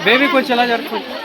Baby కొంచెం ఎలా జరుపుకుంటారు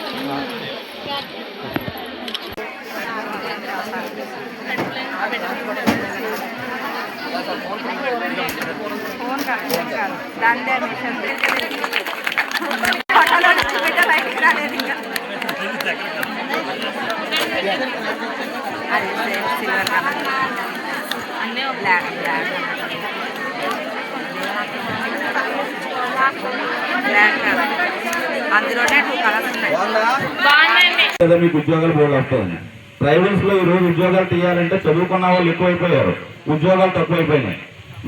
మీకు ఉద్యోగాలు బోర్డు వస్తుంది. ప్రైవేట్స్ లో ఈ రోజు ఉద్యోగాలు తీయాలంటే చదువుకున్న వాళ్ళు ఎక్కువైపోయారు, ఉద్యోగాలు తక్కువైపోయినాయి.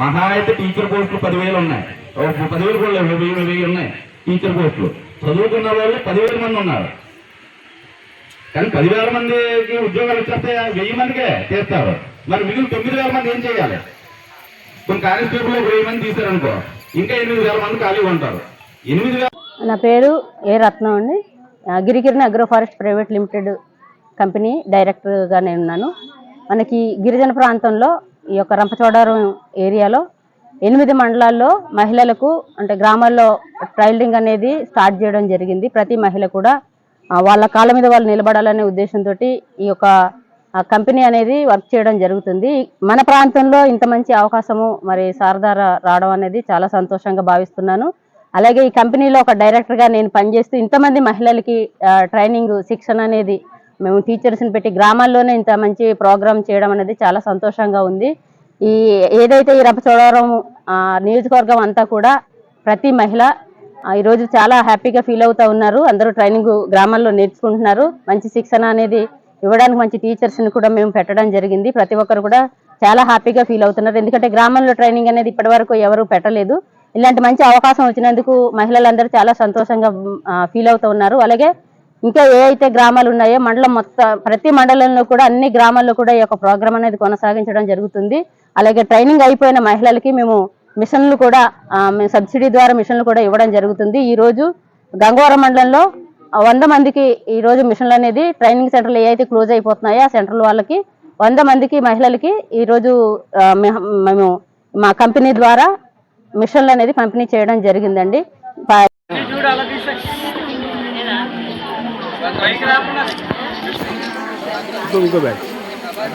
మహా అయితే టీచర్ పోస్టులు 10,000 ఉన్నాయి, 10,000 కూడా లేవు, 1000 ఉన్నాయి టీచర్ పోస్టులు. చదువుకున్న వాళ్ళు 10,000 మంది ఉన్నారు. కానీ 10,000 మందికి ఉద్యోగాలు వచ్చేస్తే 1000 మందికే చేస్తారు. మరి మిగిలిన 9,000 మంది ఏం చేయాలి? కొన్ని కానిస్టేబుల్ 1000 మంది తీశారనుకో, ఇంకా 8,000 మంది ఖాళీగా ఉంటారు. 8,000. నా పేరు ఏ రత్నం అండి. Girikiran agro forest private limited company డైరెక్టర్గా నేను ఉన్నాను. మనకి గిరిజన ప్రాంతంలో ఈ యొక్క రంపచోడవరం ఏరియాలో 8 మండలాల్లో మహిళలకు అంటే గ్రామాల్లో ట్రైలింగ్ అనేది స్టార్ట్ చేయడం జరిగింది. ప్రతి మహిళ కూడా వాళ్ళ కాళ్ళ మీద వాళ్ళు నిలబడాలనే ఉద్దేశంతో ఈ యొక్క కంపెనీ అనేది వర్క్ చేయడం జరుగుతుంది. మన ప్రాంతంలో ఇంత మంచి అవకాశము మరి సారధార రావడం అనేది చాలా సంతోషంగా భావిస్తున్నాను. అలాగే ఈ కంపెనీలో ఒక డైరెక్టర్గా నేను పనిచేస్తూ ఇంతమంది మహిళలకి ట్రైనింగ్ శిక్షణ అనేది మేము టీచర్స్ని పెట్టి గ్రామాల్లోనే ఇంత మంచి ప్రోగ్రామ్ చేయడం అనేది చాలా సంతోషంగా ఉంది. ఏదైతే ఈ రంపచోడవరం నియోజకవర్గం అంతా కూడా ప్రతి మహిళ ఈరోజు చాలా హ్యాపీగా ఫీల్ అవుతూ ఉన్నారు. అందరూ ట్రైనింగ్ గ్రామాల్లో నేర్చుకుంటున్నారు. మంచి శిక్షణ అనేది ఇవ్వడానికి మంచి టీచర్స్ని కూడా మేము పెట్టడం జరిగింది. ప్రతి ఒక్కరు కూడా చాలా హ్యాపీగా ఫీల్ అవుతున్నారు. ఎందుకంటే గ్రామంలో ట్రైనింగ్ అనేది ఇప్పటివరకు ఎవరు పెట్టలేదు. ఇలాంటి మంచి అవకాశం వచ్చినందుకు మహిళలందరూ చాలా సంతోషంగా ఫీల్ అవుతూ ఉన్నారు. అలాగే ఇంకా ఏ అయితే గ్రామాలు ఉన్నాయో మండలం మొత్తం ప్రతి మండలంలో కూడా అన్ని గ్రామాల్లో కూడా ఈ యొక్క ప్రోగ్రామ్ అనేది కొనసాగించడం జరుగుతుంది. అలాగే ట్రైనింగ్ అయిపోయిన మహిళలకి మేము మిషన్లు కూడా సబ్సిడీ ద్వారా మిషన్లు కూడా ఇవ్వడం జరుగుతుంది. ఈరోజు గంగవరం మండలంలో 100 మందికి ఈరోజు మిషన్లు అనేది ట్రైనింగ్ సెంటర్లు ఏ అయితే క్లోజ్ అయిపోతున్నాయో ఆ సెంటర్ల వాళ్ళకి 100 మందికి మహిళలకి ఈరోజు మేము మా కంపెనీ ద్వారా మిషన్లు అనేది పంపిణీ చేయడం జరిగిందండి.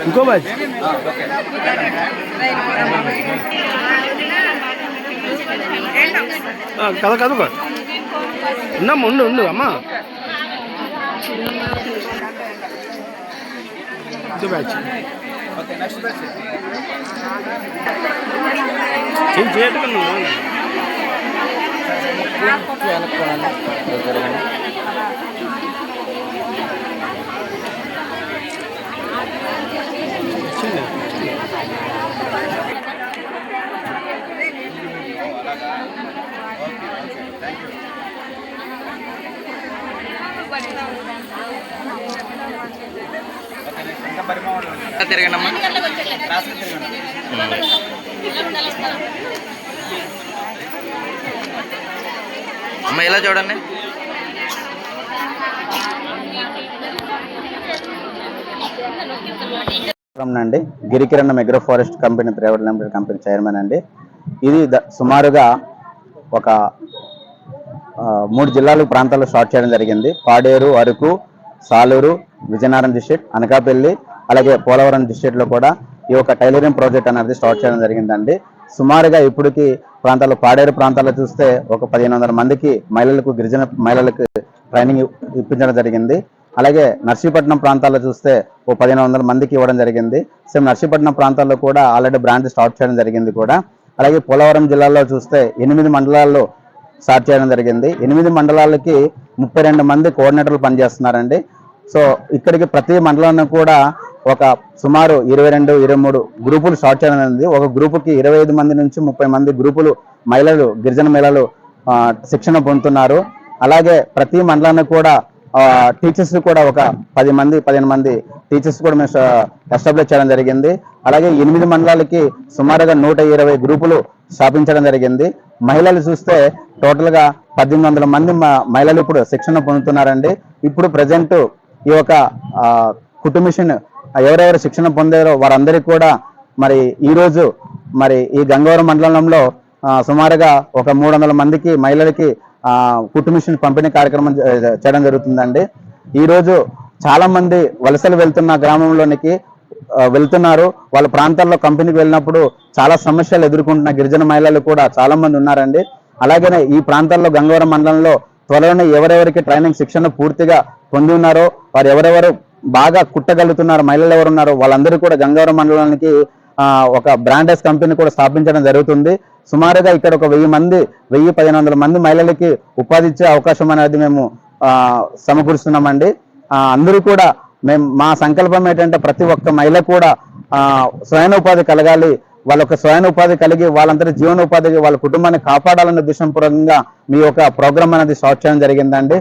ఇంకో బ్యాచ్ కదా కదు ఉన్నామ్మా, ఉండు అమ్మా. ఇంకో బ్యాచ్ ఏం చేయట్లేదు. తిరగండమ్మా. అమ్మ ఇలా చూడండి. అండి Girikiran agro forest company private limited company chairman అండి. ఇది సుమారుగా ఒక 3 జిల్లాల ప్రాంతాల్లో స్టార్ట్ చేయడం జరిగింది. పాడేరు, అరకు, సాలూరు, విజయనగరం డిస్ట్రిక్ట్, అనకాపల్లి, అలాగే పోలవరం డిస్ట్రిక్ట్లో కూడా ఈ యొక్క టైలరింగ్ ప్రాజెక్ట్ అనేది స్టార్ట్ చేయడం జరిగిందండి. సుమారుగా ఇప్పటికి ప్రాంతాల్లో పాడేరు ప్రాంతాల్లో చూస్తే ఒక 1500 మందికి గిరిజన మహిళలకు ట్రైనింగ్ ఇప్పించడం జరిగింది. అలాగే నర్సీపట్నం ప్రాంతాల్లో చూస్తే ఓ 1500 మందికి ఇవ్వడం జరిగింది. సేమ్ నర్సీపట్నం ప్రాంతాల్లో కూడా ఆల్రెడీ బ్రాంచ్ స్టార్ట్ చేయడం జరిగింది కూడా. అలాగే పోలవరం జిల్లాలో చూస్తే 8 మండలాల్లో స్టార్ట్ చేయడం జరిగింది. 8 మండలాలకి 32 మంది కోఆర్డినేటర్లు పనిచేస్తున్నారండి. సో ఇక్కడికి ప్రతి మండలాన్ని కూడా ఒక సుమారు 22-23 గ్రూపులు స్టార్ట్ చేయడం జరిగింది. ఒక గ్రూపుకి 25 మంది నుంచి 30 మంది గ్రూపులు గిరిజన మహిళలు శిక్షణ పొందుతున్నారు. అలాగే ప్రతి మండలాన్ని కూడా టీచర్స్ కూడా ఒక 10-15 మంది టీచర్స్ కూడా మేము ఎస్టాబ్లిష్ చేయడం జరిగింది. అలాగే 8 మండలాలకి సుమారుగా 120 గ్రూపులు స్థాపించడం జరిగింది. మహిళలు చూస్తే టోటల్గా 1800 మంది మహిళలు ఇప్పుడు శిక్షణ పొందుతున్నారండి. ఇప్పుడు ప్రజెంట్ ఈ యొక్క కుటుంబిషన్ ఎవరెవరు శిక్షణ పొందారో వారందరికీ కూడా మరి ఈరోజు మరి ఈ గంగవరం మండలంలో సుమారుగా ఒక 300 మందికి మహిళలకి కుట్టు మిషన్ పంపిణీ కార్యక్రమం చేయడం జరుగుతుందండి. ఈరోజు చాలా మంది వలసలు వెళ్తున్న గ్రామంలోనికి వెళ్తున్నారు. వాళ్ళ ప్రాంతాల్లో కంపెనీకి వెళ్ళినప్పుడు చాలా సమస్యలు ఎదుర్కొంటున్న గిరిజన మహిళలు కూడా చాలా మంది ఉన్నారండి. అలాగనే ఈ ప్రాంతాల్లో గంగవరం మండలంలో త్వరలోనే ఎవరెవరికి ట్రైనింగ్ శిక్షణ పూర్తిగా పొంది ఉన్నారో వారు ఎవరెవరు బాగా కుట్టగలుగుతున్నారు మహిళలు ఎవరు ఉన్నారో వాళ్ళందరూ కూడా గంగవరం మండలానికి ఒక బ్రాండెస్ కంపెనీ కూడా స్థాపించడం జరుగుతుంది. సుమారుగా ఇక్కడ ఒక 1000-1500 మంది మహిళలకి ఉపాధి ఇచ్చే అవకాశం అనేది మేము సమకూరుస్తున్నామండి. అందరూ కూడా మా సంకల్పం ఏంటంటే ప్రతి ఒక్క మహిళ కూడా స్వయం ఉపాధి కలగాలి. వాళ్ళొక స్వయం ఉపాధి కలిగి వాళ్ళందరి జీవనోపాధికి వాళ్ళ కుటుంబాన్ని కాపాడాలనే ఉద్దేశంపూర్వకంగా మీ యొక్క ప్రోగ్రామ్ అనేది స్టార్ట్ చేయడం జరిగిందండి.